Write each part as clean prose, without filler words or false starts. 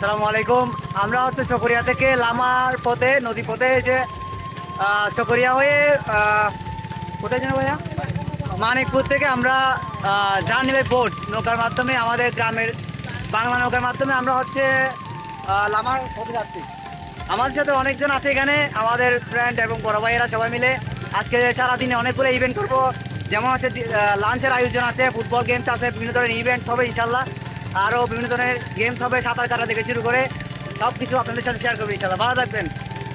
আসসালামু আলাইকুম। আমরা হচ্ছে চকরিয়া থেকে লামার পথে নদী পথে যে চকরিয়া হয়ে কোথায় যেন ভাইয়া মানিকপুর থেকে আমরা জার্নি বাই বোট নৌকার মাধ্যমে আমাদের গ্রামের বাংলা নৌকার মাধ্যমে আমরা হচ্ছে লামার পথে যাচ্ছি। আমাদের সাথে অনেকজন আছে এখানে, আমাদের ফ্রেন্ড এবং বড় ভাইয়েরা সবাই মিলে আজকে সারাদিনে অনেকগুলো ইভেন্ট করবো। যেমন হচ্ছে লাঞ্চের আয়োজন আছে, ফুটবল গেমস আছে, বিভিন্ন ধরনের ইভেন্টস হবে ইনশাল্লাহ। আরও বিভিন্ন ধরনের গেমস হবে, সাঁতার কাটা থেকে শুরু করে সব কিছু আপনাদের সাথে শেয়ার করবো ইনশাল্লাহ। ভালো থাকবেন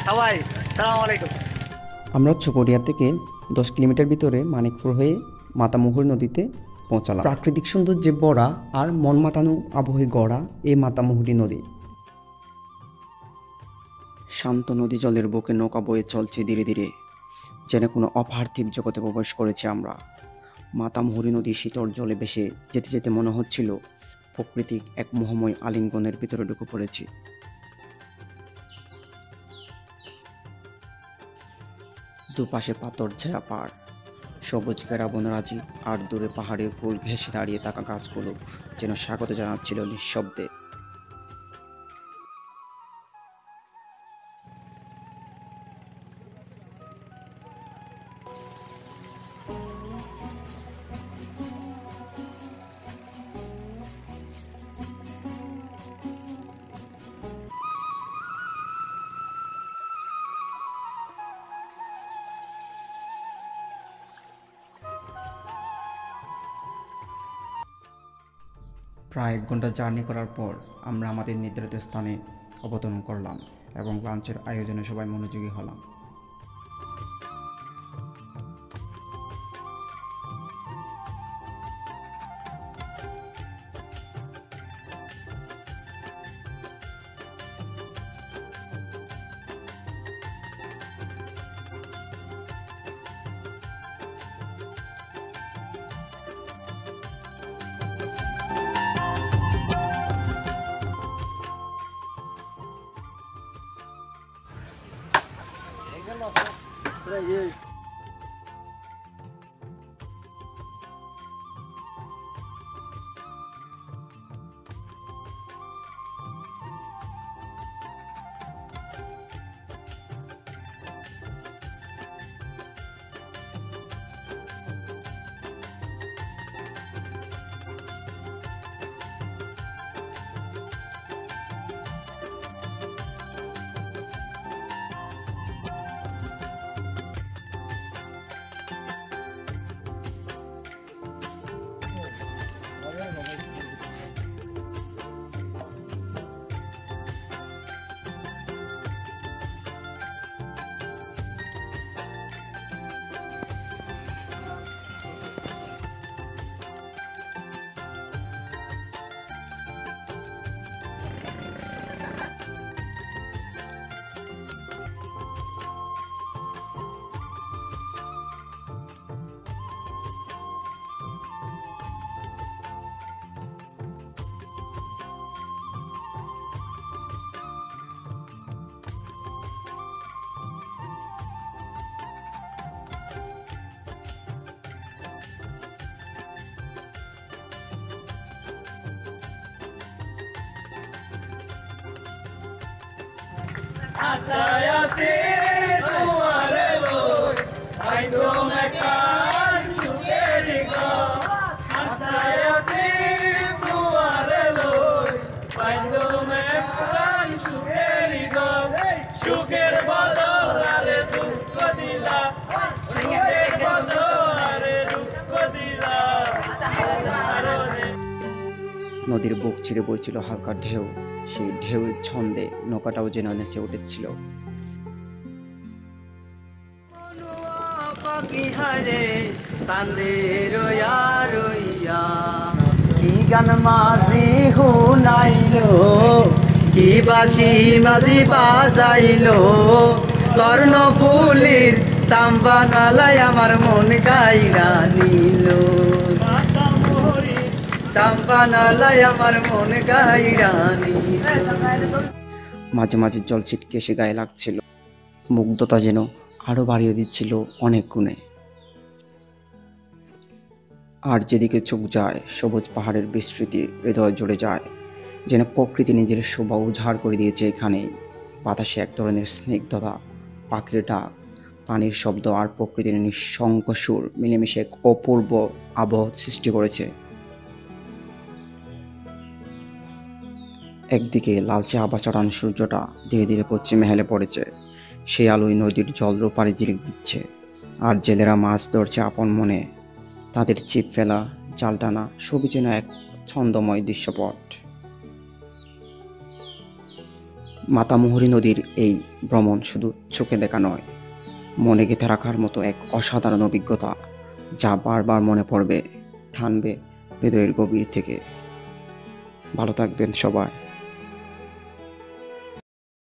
সবাই। সালামু আলাইকুম। আমরা চকরিয়া থেকে 10 কিলোমিটার ভিতরে মানিকপুর হয়ে মাতামুহুরী নদীতে পৌঁছালাম। প্রাকৃতিক সৌন্দর্যে ভরা আর মন মাতানো আবহে গড়া এই মাতামুহুরী নদী। শান্ত নদী জলের বুকে নৌকা বয়ে চলছে ধীরে ধীরে, যেন কোনো অপার্থিব জগতে প্রবেশ করেছি আমরা। মাতামুহুরী নদীর শীতল জলে ভেসে যেতে যেতে মনে হচ্ছিল প্রকৃতিক এক মোহময় আলিঙ্গনের ভিতরে ঢুকে পড়েছি। দুপাশে পাথর ছায়া পাড়, সবুজ ঘেরা বনরাজি, আর দূরে পাহাড়ের কোল ঘেঁষে দাঁড়িয়ে থাকা গাছগুলো যেন স্বাগত জানাচ্ছিল নিঃশব্দে। প্রায় 1 ঘন্টা জার্নি করার পর আমরা আমাদের নির্ধারিত স্থানে অবতরণ করলাম এবং লাঞ্চের আয়োজনে সবাই মনোযোগী হলাম। আশায় আছি দুয়ারে লই, আইতো মেকার সুখের ঘর। আশায় আছি দুয়ারে লই, আইতো মেকার সুখের ঘর। সুখের বদলে দুঃখ দিলা, সুখের বদলে দুঃখ দিলা। নদীর বুক চিরে বইছিল হালকা ঢেউ, সেই ঢেউয়ের ছন্দে নৌকাটাও যেন নেচে উঠেছিল। কি গান মাঝি হুনাইলো, কি বাসি মাঝি বাজাইলো, কর্ণফুলির চাম্পানালায় আমার মন গাইরা নিল, চাম্পানালায় আমার মন গাইরা নিল। মাঝে মাঝে জল ছিটকে এসে গায়ে লাগছিল, মুগ্ধতা যেন আরো বাড়িয়ে দিচ্ছিল অনেক গুণে। আর যেদিকে চোখ যায় সবুজ পাহাড়ের বিস্তৃতি হৃদয় জুড়ে যায়, যেন প্রকৃতি নিজের শোভা উজাড় করে দিয়েছে এখানে। বাতাসে এক ধরনের স্নিগ্ধতা, পাখির ডাক, পানির শব্দ আর প্রকৃতির নিঃসঙ্গ সুর মিলেমিশে এক অপূর্ব আবহ সৃষ্টি করেছে। একদিকে লালচে আভা চড়ানো সূর্যটা ধীরে ধীরে পশ্চিমে হেলে পড়েছে, সেই আলোয় নদীর জল রূপারে ঝিলিক দিচ্ছে। আর জেলেরা মাছ ধরছে আপন মনে, তাদের ছিপ ফেলা, জাল টানা সবই যেন এক ছন্দময় দৃশ্যপট। মাতামুহুরী নদীর এই ভ্রমণ শুধু চোখে দেখা নয়, মনে গেঁথে রাখার মতো এক অসাধারণ অভিজ্ঞতা, যা বারবার মনে পড়বে, টানবে হৃদয়ের গভীর থেকে। ভালো থাকবেন সবাই।